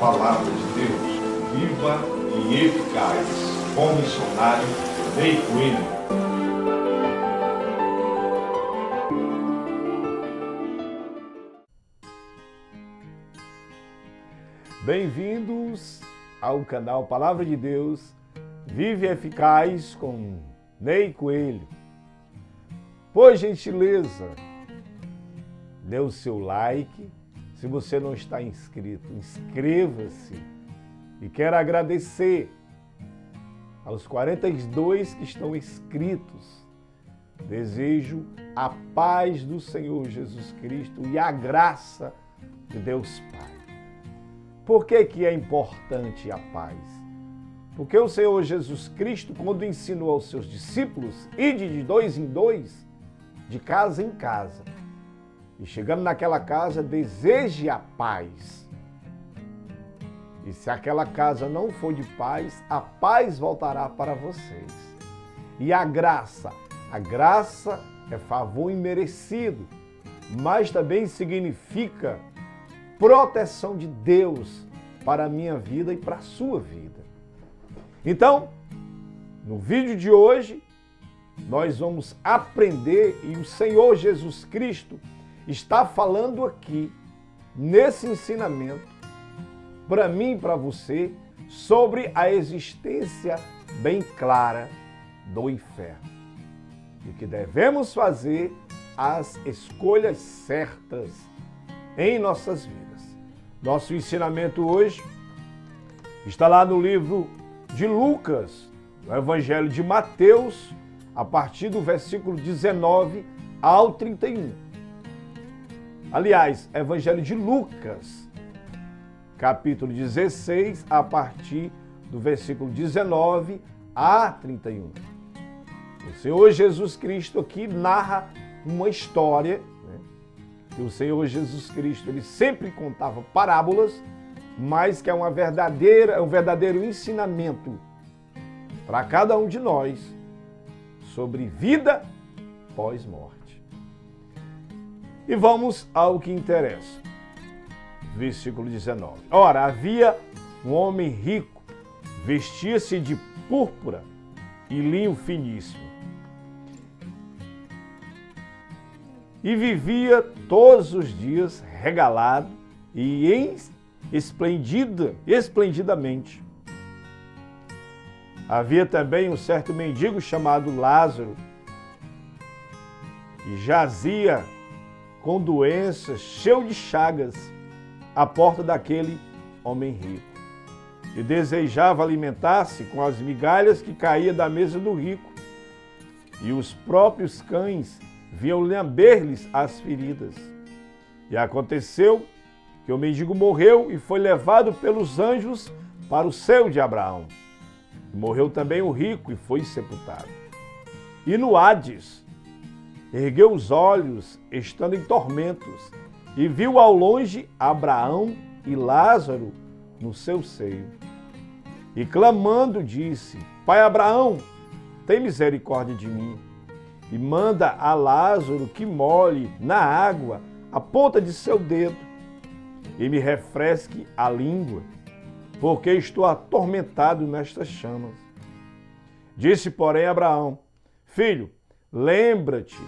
palavra de Deus, viva e eficaz, com o missionário Ney Coelho. Bem-vindos ao canal Palavra de Deus, Vive Eficaz com Ney Coelho. Por gentileza, dê o seu like. Se você não está inscrito, inscreva-se. E quero agradecer aos 42 que estão inscritos. Desejo a paz do Senhor Jesus Cristo e a graça de Deus Pai. Por que é importante a paz? Porque o Senhor Jesus Cristo, quando ensinou aos seus discípulos, ide de dois em dois, de casa em casa, e chegando naquela casa, deseje a paz. E se aquela casa não for de paz, a paz voltará para vocês. E a graça é favor imerecido, mas também significa proteção de Deus para a minha vida e para a sua vida. Então, no vídeo de hoje, nós vamos aprender, e o Senhor Jesus Cristo está falando aqui, nesse ensinamento, para mim e para você, sobre a existência bem clara do inferno. E que devemos fazer as escolhas certas em nossas vidas. Nosso ensinamento hoje está lá no livro de Lucas, no Evangelho de Mateus, a partir do versículo 19 ao 31. Aliás, Evangelho de Lucas, capítulo 16, a partir do versículo 19 a 31. O Senhor Jesus Cristo aqui narra uma história, que o Senhor Jesus Cristo ele sempre contava parábolas, mas que é um verdadeiro ensinamento para cada um de nós sobre vida pós-morte. E vamos ao que interessa. Versículo 19. Ora, havia um homem rico, vestia-se de púrpura e linho finíssimo, e vivia todos os dias regalado e esplendidamente. Havia também um certo mendigo chamado Lázaro, que jazia com doenças, cheio de chagas, à porta daquele homem rico, e desejava alimentar-se com as migalhas que caía da mesa do rico, e os próprios cães vinham lamber-lhes as feridas. E aconteceu que o mendigo morreu e foi levado pelos anjos para o céu de Abraão. E morreu também o rico e foi sepultado. E no Hades, ergueu os olhos, estando em tormentos, e viu ao longe Abraão e Lázaro no seu seio. E clamando disse: Pai Abraão, tem misericórdia de mim, e manda a Lázaro que molhe na água a ponta de seu dedo, e me refresque a língua, porque estou atormentado nestas chamas. Disse, porém, Abraão: Filho, lembra-te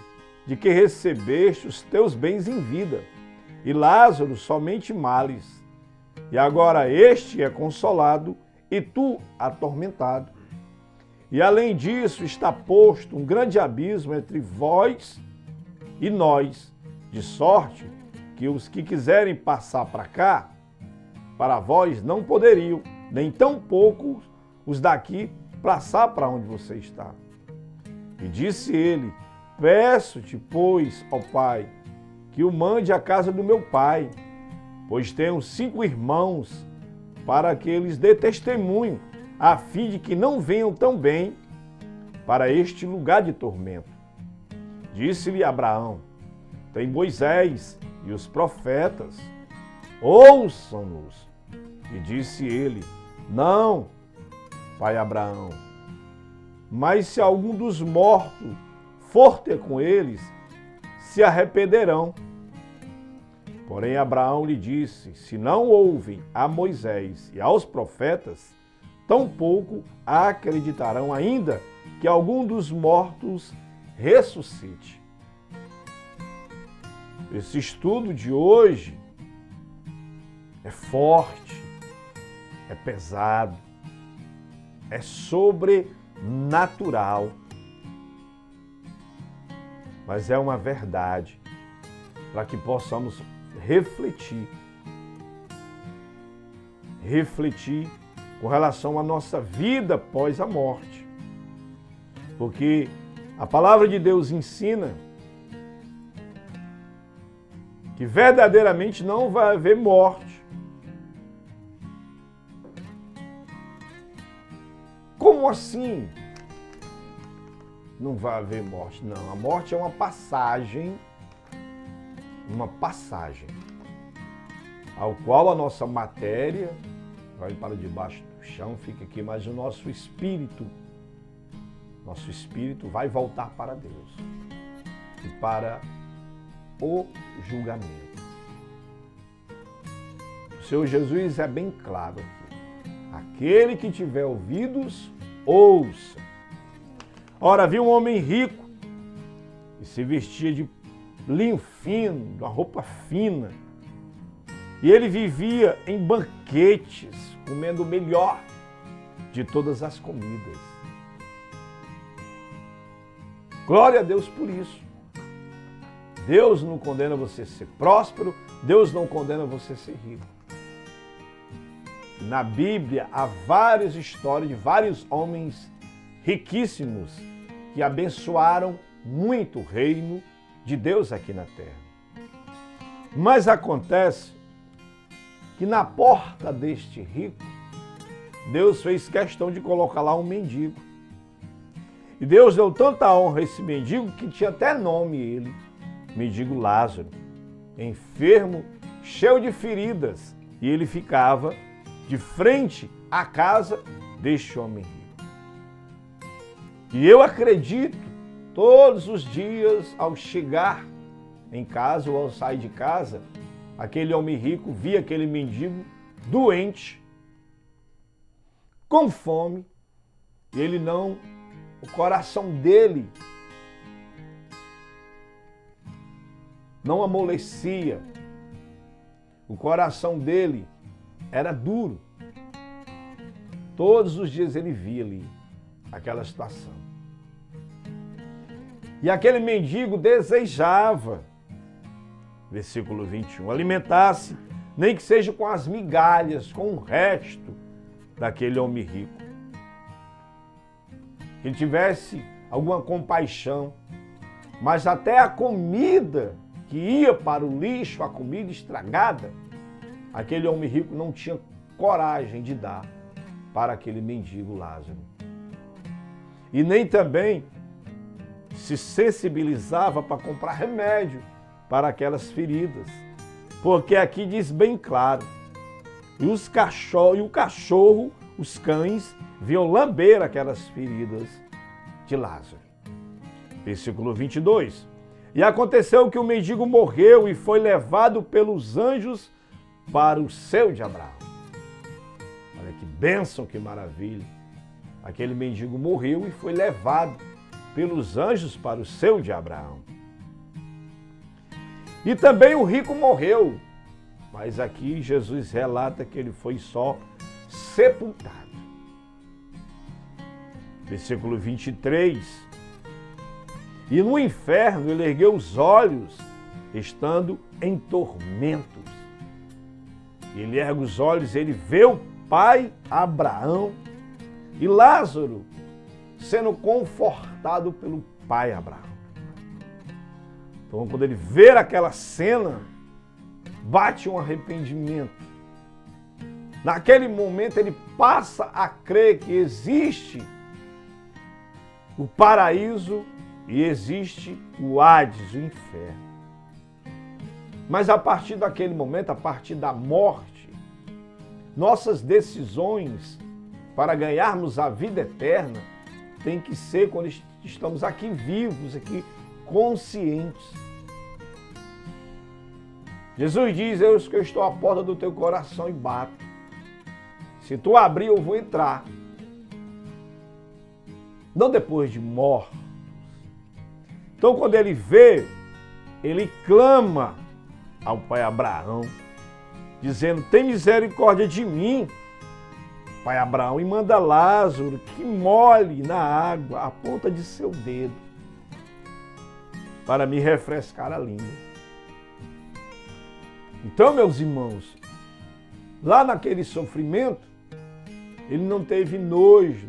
de que recebeste os teus bens em vida, e Lázaro somente males. E agora este é consolado, e tu atormentado. E além disso está posto um grande abismo entre vós e nós, de sorte que os que quiserem passar para cá, para vós não poderiam, nem tampouco os daqui passar para onde você está. E disse ele: Peço-te, pois, ó Pai, que o mande à casa do meu pai, pois tenho 5 irmãos, para que eles dê testemunho, a fim de que não venham também para este lugar de tormento. Disse-lhe Abraão: Tem Moisés e os profetas, ouçam-nos. E disse ele: Não, pai Abraão, mas se algum dos mortos for ter com eles, se arrependerão. Porém, Abraão lhe disse: se não ouvem a Moisés e aos profetas, tampouco acreditarão ainda que algum dos mortos ressuscite. Esse estudo de hoje é forte, é pesado, é sobrenatural, mas é uma verdade para que possamos refletir com relação à nossa vida após a morte. Porque a palavra de Deus ensina que verdadeiramente não vai haver morte. Como assim não vai haver morte? Não, a morte é uma passagem ao qual a nossa matéria vai para debaixo do chão, fica aqui, mas o nosso espírito vai voltar para Deus e para o julgamento. O Senhor Jesus é bem claro aqui. Aquele que tiver ouvidos, ouça. Ora, havia um homem rico e se vestia de linho fino, de uma roupa fina. E ele vivia em banquetes, comendo o melhor de todas as comidas. Glória a Deus por isso. Deus não condena você a ser próspero, Deus não condena você a ser rico. Na Bíblia há várias histórias de vários homens riquíssimos que abençoaram muito o reino de Deus aqui na terra. Mas acontece que na porta deste rico, Deus fez questão de colocar lá um mendigo. E Deus deu tanta honra a esse mendigo que tinha até nome ele, mendigo Lázaro, enfermo, cheio de feridas, e ele ficava de frente à casa deste homem rico. E eu acredito, todos os dias, ao chegar em casa ou ao sair de casa, aquele homem rico via aquele mendigo doente, com fome, e o coração dele não amolecia, o coração dele era duro. Todos os dias ele via ali aquela situação. E aquele mendigo desejava, versículo 21, alimentar-se, nem que seja com as migalhas, com o resto daquele homem rico. Que ele tivesse alguma compaixão, mas até a comida que ia para o lixo, a comida estragada, aquele homem rico não tinha coragem de dar para aquele mendigo Lázaro. E nem também se sensibilizava para comprar remédio para aquelas feridas. Porque aqui diz bem claro, os cães, vinham lamber aquelas feridas de Lázaro. Versículo 22. E aconteceu que o mendigo morreu e foi levado pelos anjos para o seio de Abraão. Olha que bênção, que maravilha. Aquele mendigo morreu e foi levado pelos anjos para o seio de Abraão. E também o rico morreu, mas aqui Jesus relata que ele foi só sepultado. Versículo 23. E no inferno ele ergueu os olhos, estando em tormentos. Ele ergue os olhos, ele vê o pai Abraão e Lázaro sendo confortado pelo pai Abraão. Então, quando ele vê aquela cena, bate um arrependimento. Naquele momento, ele passa a crer que existe o paraíso e existe o Hades, o inferno. Mas a partir daquele momento, a partir da morte, nossas decisões para ganharmos a vida eterna tem que ser quando estamos aqui vivos, aqui conscientes. Jesus diz, eis que eu estou à porta do teu coração e bato. Se tu abrir, eu vou entrar. Não depois de mortos. Então, quando ele vê, ele clama ao pai Abraão, dizendo, tem misericórdia de mim, pai Abraão, e manda Lázaro que molhe na água a ponta de seu dedo, para me refrescar a língua. Então, meus irmãos, lá naquele sofrimento, ele não teve nojo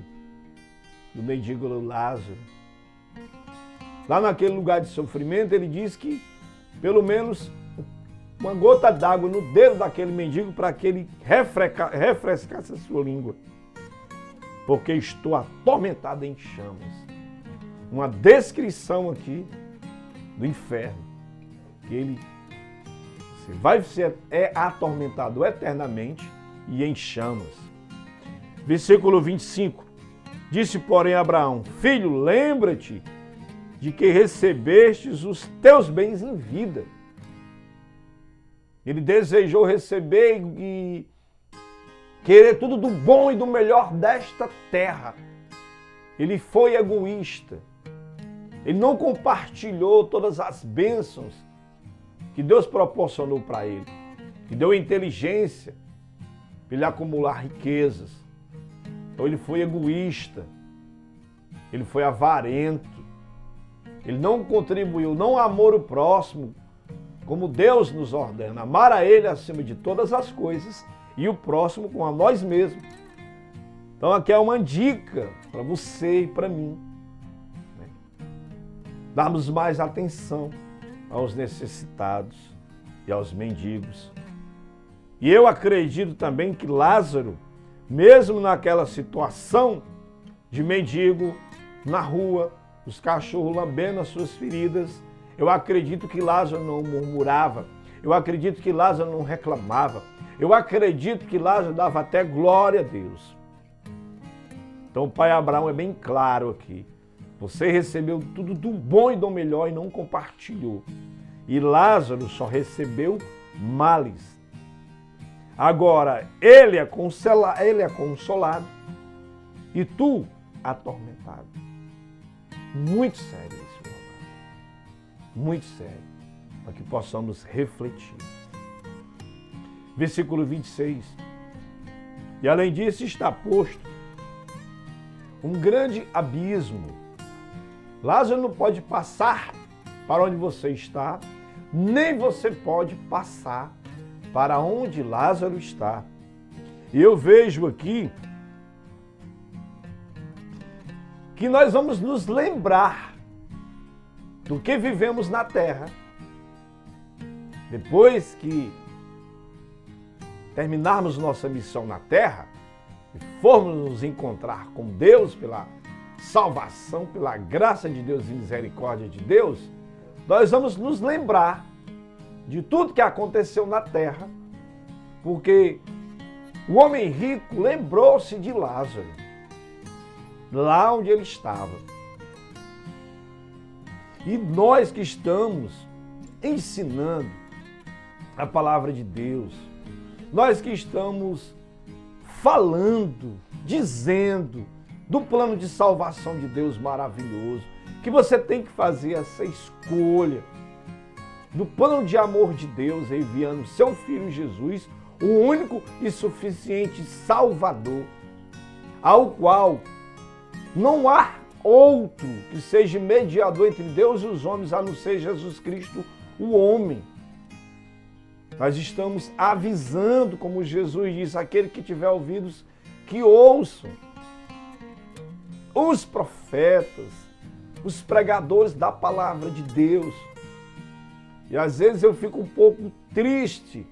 do mendigo Lázaro. Lá naquele lugar de sofrimento, ele diz que pelo menos uma gota d'água no dedo daquele mendigo para que ele refrescasse a sua língua. Porque estou atormentado em chamas. Uma descrição aqui do inferno. Que ele vai ser atormentado eternamente e em chamas. Versículo 25. Disse, porém, Abraão, filho, lembra-te de que recebestes os teus bens em vida. Ele desejou receber e querer tudo do bom e do melhor desta terra. Ele foi egoísta. Ele não compartilhou todas as bênçãos que Deus proporcionou para ele. Que deu inteligência para ele acumular riquezas. Então ele foi egoísta. Ele foi avarento. Ele não contribuiu, não amou o próximo, como Deus nos ordena. Amar a Ele acima de todas as coisas e o próximo como a nós mesmos. Então aqui é uma dica para você e para mim. Darmos mais atenção aos necessitados e aos mendigos. E eu acredito também que Lázaro, mesmo naquela situação de mendigo na rua, os cachorros lambendo as suas feridas, eu acredito que Lázaro não murmurava, eu acredito que Lázaro não reclamava, eu acredito que Lázaro dava até glória a Deus. Então o pai Abraão é bem claro aqui, você recebeu tudo do bom e do melhor e não compartilhou. E Lázaro só recebeu males. Agora, ele é consolado e tu atormentado. Muito sério isso, meu amado. Muito sério, para que possamos refletir. Versículo 26. E além disso está posto um grande abismo. Lázaro não pode passar para onde você está, nem você pode passar para onde Lázaro está. E eu vejo aqui que nós vamos nos lembrar do que vivemos na terra. Depois que terminarmos nossa missão na terra e formos nos encontrar com Deus pela salvação, pela graça de Deus e misericórdia de Deus, nós vamos nos lembrar de tudo que aconteceu na terra, porque o homem rico lembrou-se de Lázaro, lá onde ele estava. E nós que estamos ensinando a palavra de Deus, nós que estamos falando, dizendo do plano de salvação de Deus maravilhoso, que você tem que fazer essa escolha do plano de amor de Deus, enviando seu Filho Jesus, o único e suficiente Salvador, ao qual não há outro que seja mediador entre Deus e os homens, a não ser Jesus Cristo, o homem. Nós estamos avisando, como Jesus diz, aquele que tiver ouvidos, que ouçam. Os profetas, os pregadores da palavra de Deus. E às vezes eu fico um pouco triste.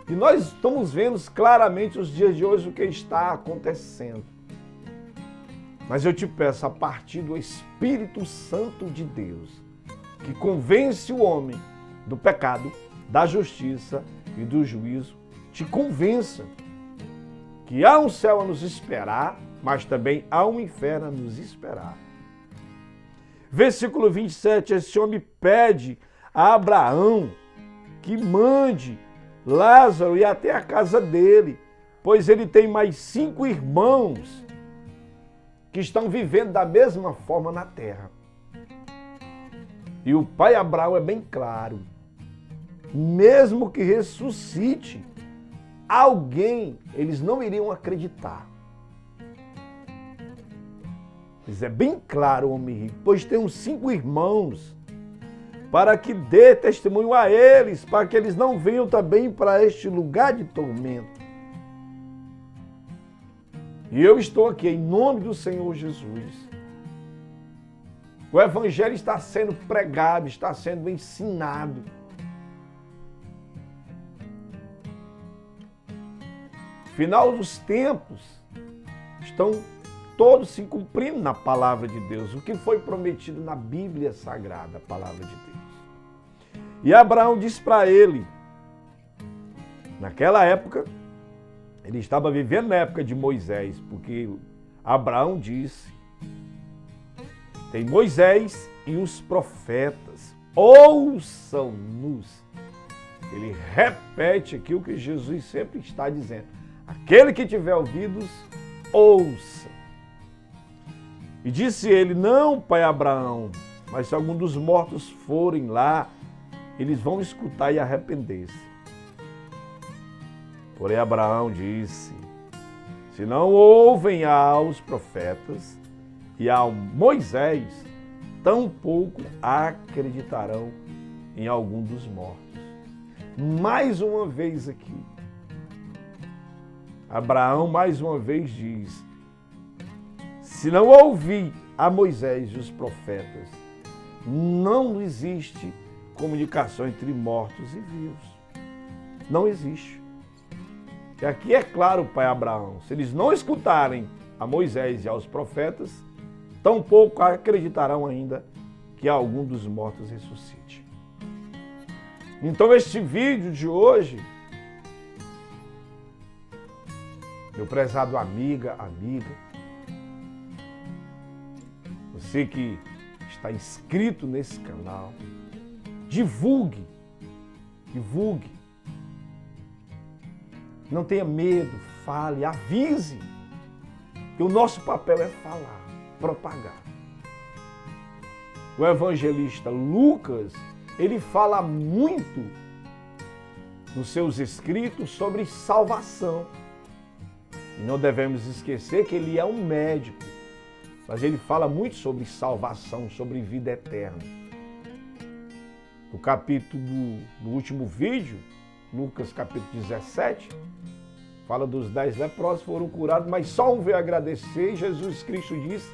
E nós estamos vendo claramente os dias de hoje o que está acontecendo. Mas eu te peço, a partir do Espírito Santo de Deus, que convence o homem do pecado, da justiça e do juízo, te convença que há um céu a nos esperar, mas também há um inferno a nos esperar. Versículo 27, esse homem pede a Abraão que mande Lázaro ir até a casa dele, pois ele tem mais 5 irmãos que estão vivendo da mesma forma na terra. E o pai Abraão é bem claro, mesmo que ressuscite alguém, eles não iriam acreditar. Mas é bem claro, homem rico, pois tem uns 5 irmãos, para que dê testemunho a eles, para que eles não venham também para este lugar de tormento. E eu estou aqui em nome do Senhor Jesus. O Evangelho está sendo pregado, está sendo ensinado. Final dos tempos, estão todos se cumprindo na palavra de Deus, o que foi prometido na Bíblia Sagrada, a palavra de Deus. E Abraão disse para ele, naquela época, ele estava vivendo na época de Moisés, porque Abraão disse, tem Moisés e os profetas, ouçam-nos. Ele repete aqui o que Jesus sempre está dizendo. Aquele que tiver ouvidos, ouça. E disse ele, não, pai Abraão, mas se algum dos mortos forem lá, eles vão escutar e arrepender-se. Porém Abraão disse, se não ouvem aos profetas e a Moisés, tampouco acreditarão em algum dos mortos. Mais uma vez aqui, Abraão mais uma vez diz, se não ouvir a Moisés e os profetas, não existe comunicação entre mortos e vivos. Não existe. E aqui é claro, pai Abraão, se eles não escutarem a Moisés e aos profetas, tampouco acreditarão ainda que algum dos mortos ressuscite. Então este vídeo de hoje, meu prezado amiga, você que está inscrito nesse canal, divulgue. Não tenha medo, fale, avise. Que o nosso papel é falar, propagar. O evangelista Lucas, ele fala muito nos seus escritos sobre salvação. E não devemos esquecer que ele é um médico, mas ele fala muito sobre salvação, sobre vida eterna. No capítulo, no último vídeo, Lucas capítulo 17, fala dos 10 leprosos que foram curados, mas só um veio agradecer e Jesus Cristo disse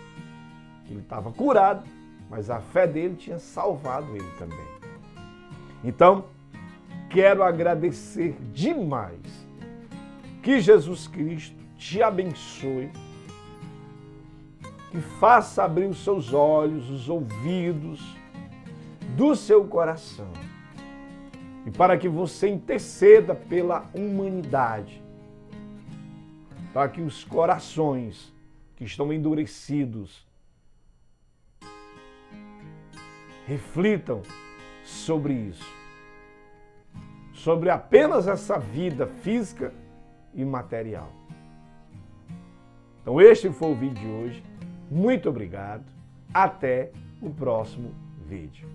que ele estava curado, mas a fé dele tinha salvado ele também. Então, quero agradecer demais. Que Jesus Cristo te abençoe, que faça abrir os seus olhos, os ouvidos do seu coração. E para que você interceda pela humanidade, para que os corações que estão endurecidos reflitam sobre isso, sobre apenas essa vida física e material. Então este foi o vídeo de hoje. Muito obrigado. Até o próximo vídeo.